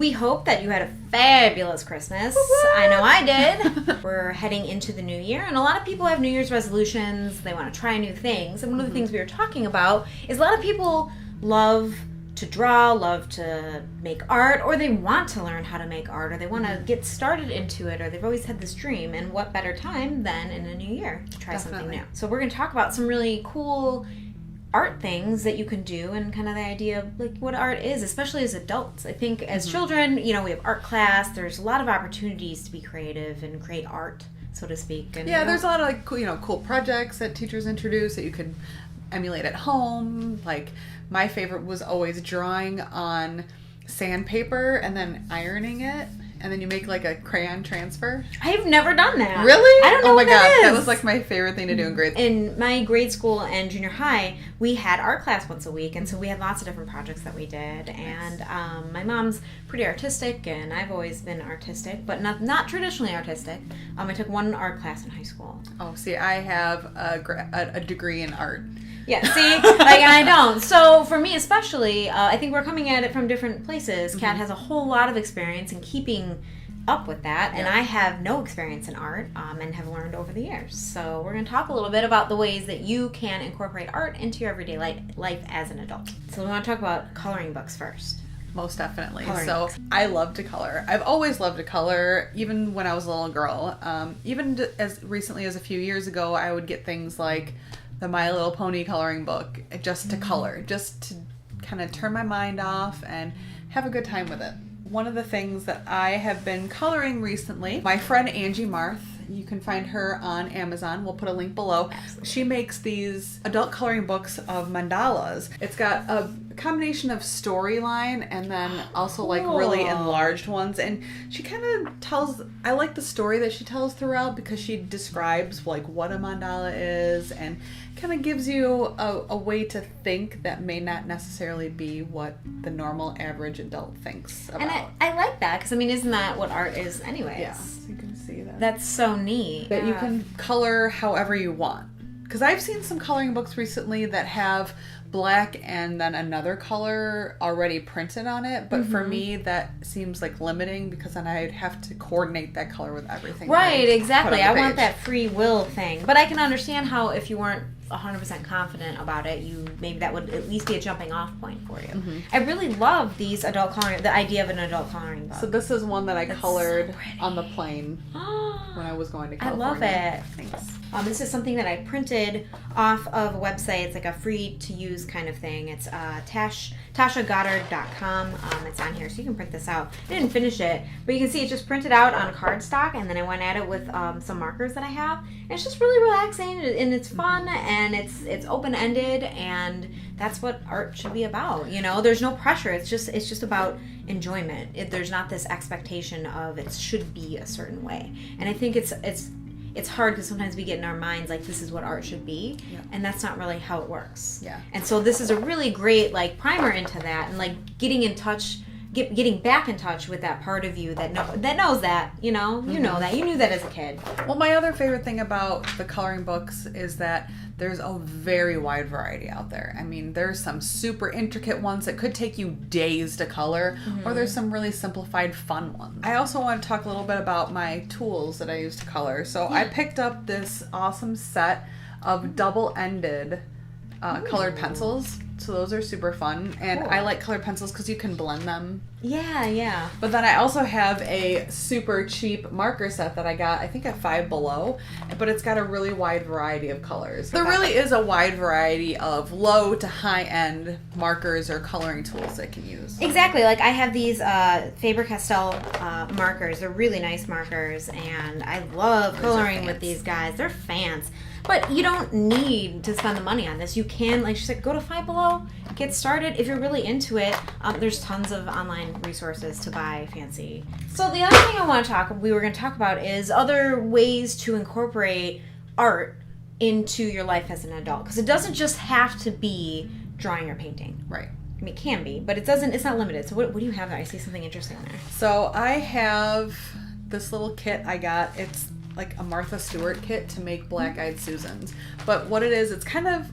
We hope that you had a fabulous Christmas. I know I did. We're heading into the new year, and a lot of people have New Year's resolutions. They want to try new things. And one of the things we were talking about is a lot of people love to draw, love to make art, or they want to learn how to make art, or they want to get started into it, or they've always had this dream. And what better time than in a new year to try something new? So we're going to talk about some really cool art things that you can do, and kind of the idea of like what art is, especially as adults. I think as children, you know, we have art class. There's a lot of opportunities to be creative and create art, so to speak. And, there's a lot of like cool projects that teachers introduce that you can emulate at home. Like my favorite was always drawing on sandpaper and then ironing it. And then you make like a crayon transfer. I've never done that. Really? I don't know what what that is. That was like my favorite thing to do in grade school. In my grade school and junior high, we had art class once a week, and so we had lots of different projects that we did. And my mom's pretty artistic, and I've always been artistic, but not traditionally artistic. I took one art class in high school. Oh, see, I have a degree in art. Yeah, see? And I don't. So for me especially, I think we're coming at it from different places. Kat has a whole lot of experience in keeping up with that, and I have no experience in art and have learned over the years. So we're going to talk a little bit about the ways that you can incorporate art into your everyday life as an adult. So we want to talk about coloring books first. Most definitely. Coloring So books. I love to color. I've always loved to color, even when I was a little girl. Even as recently as a few years ago, I would get things like the My Little Pony coloring book just to color, just to kind of turn my mind off and have a good time with it. One of the things that I have been coloring recently, my friend Angie Marth, you can find her on Amazon. We'll put a link below. Absolutely. She makes these adult coloring books of mandalas. It's got a combination of storyline and then also like really enlarged ones. And she kind of tells, I like the story that she tells throughout because she describes like what a mandala is and kind of gives you a way to think that may not necessarily be what the normal average adult thinks about. And I like that, because isn't that what art is anyways? Yeah, so you can see that. That's so neat. That you can color however you want. Because I've seen some coloring books recently that have black and then another color already printed on it. But for me, that seems like limiting because then I'd have to coordinate that color with everything. Right, exactly. I want page. that free will thing. But I can understand how if you weren't 100% confident about it, maybe that would at least be a jumping off point for you. I really love these adult coloring, the idea of an adult coloring book. So this is one that I colored so on the plane when I was going to California. I love it. Thanks. This is something that I printed off of a website. It's like a free-to-use kind of thing. It's tashagoddard.com. It's on here, so you can print this out. I didn't finish it, but you can see it's just printed out on cardstock, and then I went at it with some markers that I have. And it's just really relaxing, and it's fun, and it's open-ended, and that's what art should be about. You know, there's no pressure. It's just about enjoyment. There's not this expectation of it should be a certain way. And I think it's hard because sometimes we get in our minds like this is what art should be, and that's not really how it works. Yeah. And so this is a really great like primer into that, and like getting back in touch with that part of you that knows that, you know that you knew that as a kid. Well, my other favorite thing about the coloring books is that there's a very wide variety out there. I mean, there's some super intricate ones that could take you days to color, or there's some really simplified fun ones. I also want to talk a little bit about my tools that I use to color. So I picked up this awesome set of double-ended colored pencils. So those are super fun. And Cool. I like colored pencils because you can blend them. Yeah. But then I also have a super cheap marker set that I got, I think at Five Below, but it's got a really wide variety of colors. There really is a wide variety of low to high-end markers or coloring tools that I can use. Exactly. Like I have these Faber-Castell markers. They're really nice markers, and I love coloring with these guys. They're fans. But you don't need to spend the money on this. You can, like she said, go to Five Below, get started. If you're really into it, there's tons of online resources to buy fancy. So the other thing we were going to talk about is other ways to incorporate art into your life as an adult. Because it doesn't just have to be drawing or painting. Right. I mean, it can be, but it's not limited. So what do you have there? I see something interesting there. So I have this little kit I got. It's like a Martha Stewart kit to make black-eyed Susans. But what it is, it's kind of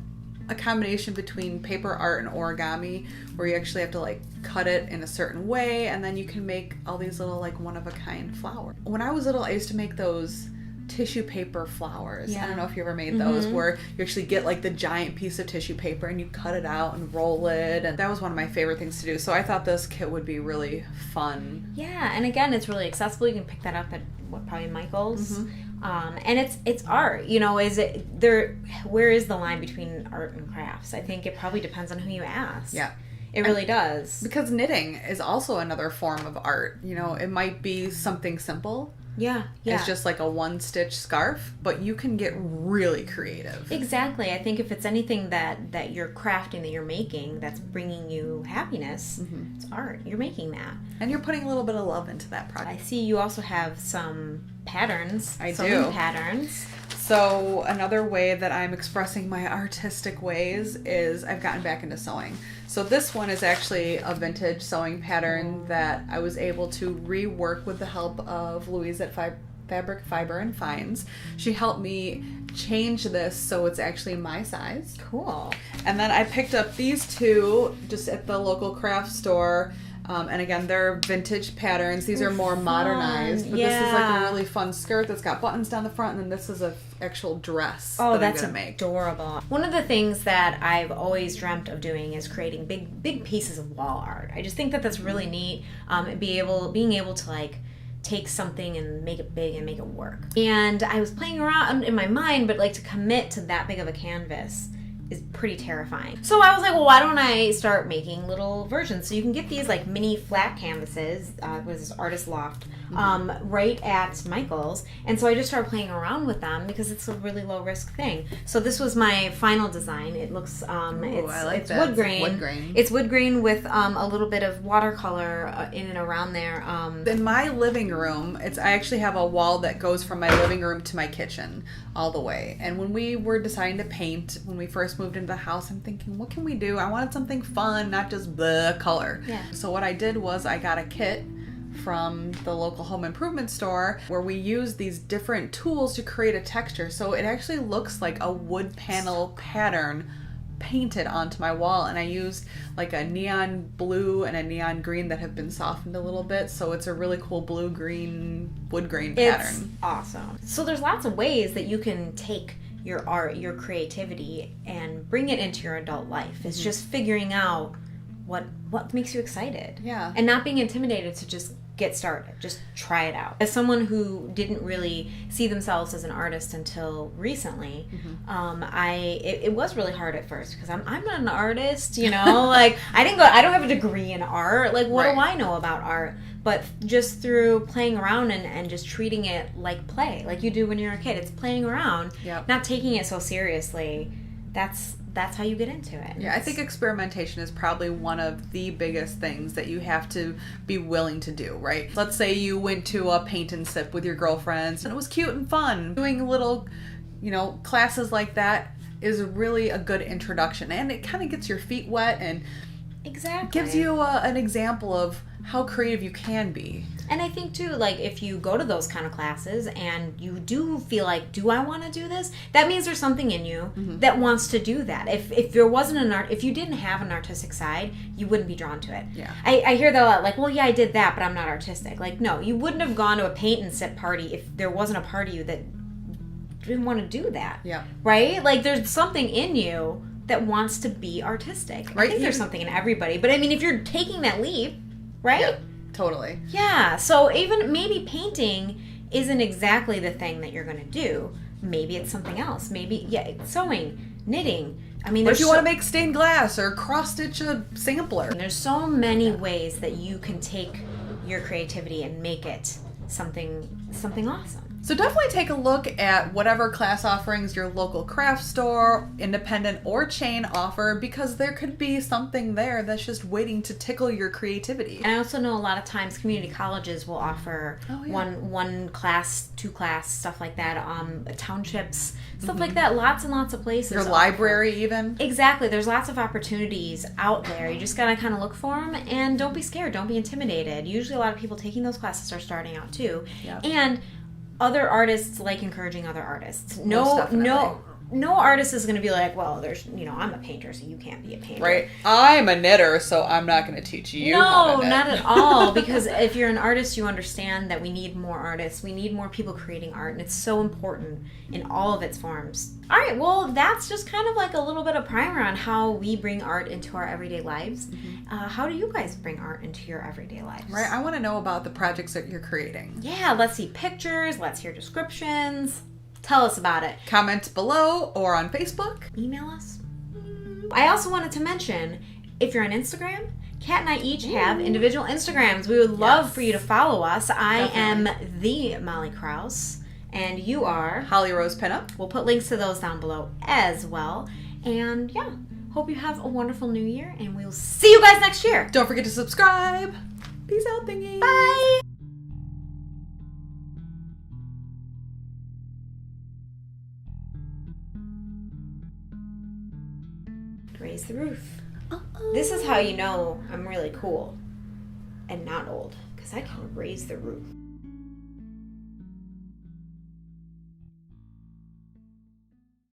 a combination between paper art and origami, where you actually have to like cut it in a certain way, and then you can make all these little like one-of-a-kind flowers. When I was little, I used to make those tissue paper flowers. Yeah. I don't know if you ever made those, where you actually get like the giant piece of tissue paper and you cut it out and roll it, and that was one of my favorite things to do. So I thought this kit would be really fun. Yeah, and again, it's really accessible. You can pick that up at probably Michael's. And it's art. You know, is it there? Where is the line between art and crafts? I think it probably depends on who you ask. Yeah. It really does. Because knitting is also another form of art. You know, it might be something simple. Yeah. It's just like a one-stitch scarf, but you can get really creative. Exactly. I think if it's anything that you're crafting, that you're making, that's bringing you happiness, it's art. You're making that. And you're putting a little bit of love into that project. I see you also have some patterns. I some do. Patterns. So another way that I'm expressing my artistic ways is I've gotten back into sewing. So this one is actually a vintage sewing pattern that I was able to rework with the help of Louise at Fabric, Fiber, and Finds. She helped me change this so it's actually my size. Cool. And then I picked up these two just at the local craft store. And again, they're vintage patterns. These are more modernized. But this is like a really fun skirt that's got buttons down the front, and then this is a actual dress that that's I'm gonna make. Adorable. One of the things that I've always dreamt of doing is creating big pieces of wall art. I just think that that's really neat. Being able to like take something and make it big and make it work. And I was playing around in my mind, but like to commit to that big of a canvas is pretty terrifying. So I was like, well, why don't I start making little versions? So you can get these like mini flat canvases, with this Artist Loft, right at Michael's. And so I just started playing around with them because it's a really low risk thing. So this was my final design. It looks, it's wood grain. Wood grain. It's wood grain with a little bit of watercolor in and around there. In my living room, I actually have a wall that goes from my living room to my kitchen all the way. And when we were deciding to paint, when we first moved into the house, I'm thinking, what can we do? I wanted something fun, not just the color. Yeah. So what I did was I got a kit from the local home improvement store where we use these different tools to create a texture. So it actually looks like a wood panel pattern painted onto my wall, and I used like a neon blue and a neon green that have been softened a little bit, so it's a really cool blue-green wood grain pattern. It's awesome. So there's lots of ways that you can take your art, your creativity, and bring it into your adult life. It's just figuring out what makes you excited. Yeah. And not being intimidated to just get started. Just try it out. As someone who didn't really see themselves as an artist until recently, it was really hard at first because I'm not an artist, you know, like I don't have a degree in art. Like what do I know about art? But just through playing around and just treating it like play, like you do when you're a kid. It's playing around, not taking it so seriously. That's how you get into it. Yeah, I think experimentation is probably one of the biggest things that you have to be willing to do, right? Let's say you went to a paint and sip with your girlfriends and it was cute and fun. Doing little, classes like that is really a good introduction, and it kind of gets your feet wet and gives you an example of how creative you can be. And I think too, like if you go to those kind of classes and you do feel like, do I want to do this? That means there's something in you that wants to do that. If there wasn't if you didn't have an artistic side, you wouldn't be drawn to it. Yeah. I hear that a lot, like, well, yeah, I did that, but I'm not artistic. Like, no, you wouldn't have gone to a paint and sip party if there wasn't a part of you that didn't want to do that. Yeah. Right? Like there's something in you that wants to be artistic. Right? I think there's something in everybody. But I mean, if you're taking that leap, right? Yep. Totally. Yeah, so even maybe painting isn't exactly the thing that you're going to do. Maybe it's something else. Maybe, it's sewing, knitting. I mean, or if you want to make stained glass or cross-stitch a sampler. There's so many ways that you can take your creativity and make it something awesome. So definitely take a look at whatever class offerings your local craft store, independent or chain offer, because there could be something there that's just waiting to tickle your creativity. And I also know a lot of times community colleges will offer one class, 2 class, stuff like that, townships, stuff like that, lots and lots of places. Your library even. Exactly. There's lots of opportunities out there. You just got to kind of look for them, and don't be scared. Don't be intimidated. Usually a lot of people taking those classes are starting out too. Yep. And other artists like encouraging other artists. no artist is going to be like, well, there's, I'm a painter, so you can't be a painter. Right. I'm a knitter, so I'm not going to teach you how to knit. No, not at all. Because if you're an artist, you understand that we need more artists. We need more people creating art, and it's so important in all of its forms. All right, well, that's just kind of like a little bit of primer on how we bring art into our everyday lives. How do you guys bring art into your everyday lives? Right. I want to know about the projects that you're creating. Yeah, let's see pictures. Let's hear descriptions. Tell us about it. Comment below or on Facebook. Email us. I also wanted to mention, if you're on Instagram, Kat and I each have individual Instagrams. We would love for you to follow us. I am the Molly Krause, and you are Holly Rose Pinup. We'll put links to those down below as well. And yeah, hope you have a wonderful new year, and we'll see you guys next year. Don't forget to subscribe. Peace out, thingies. Bye. Raise the roof. This is how you know I'm really cool and not old, because I can raise the roof.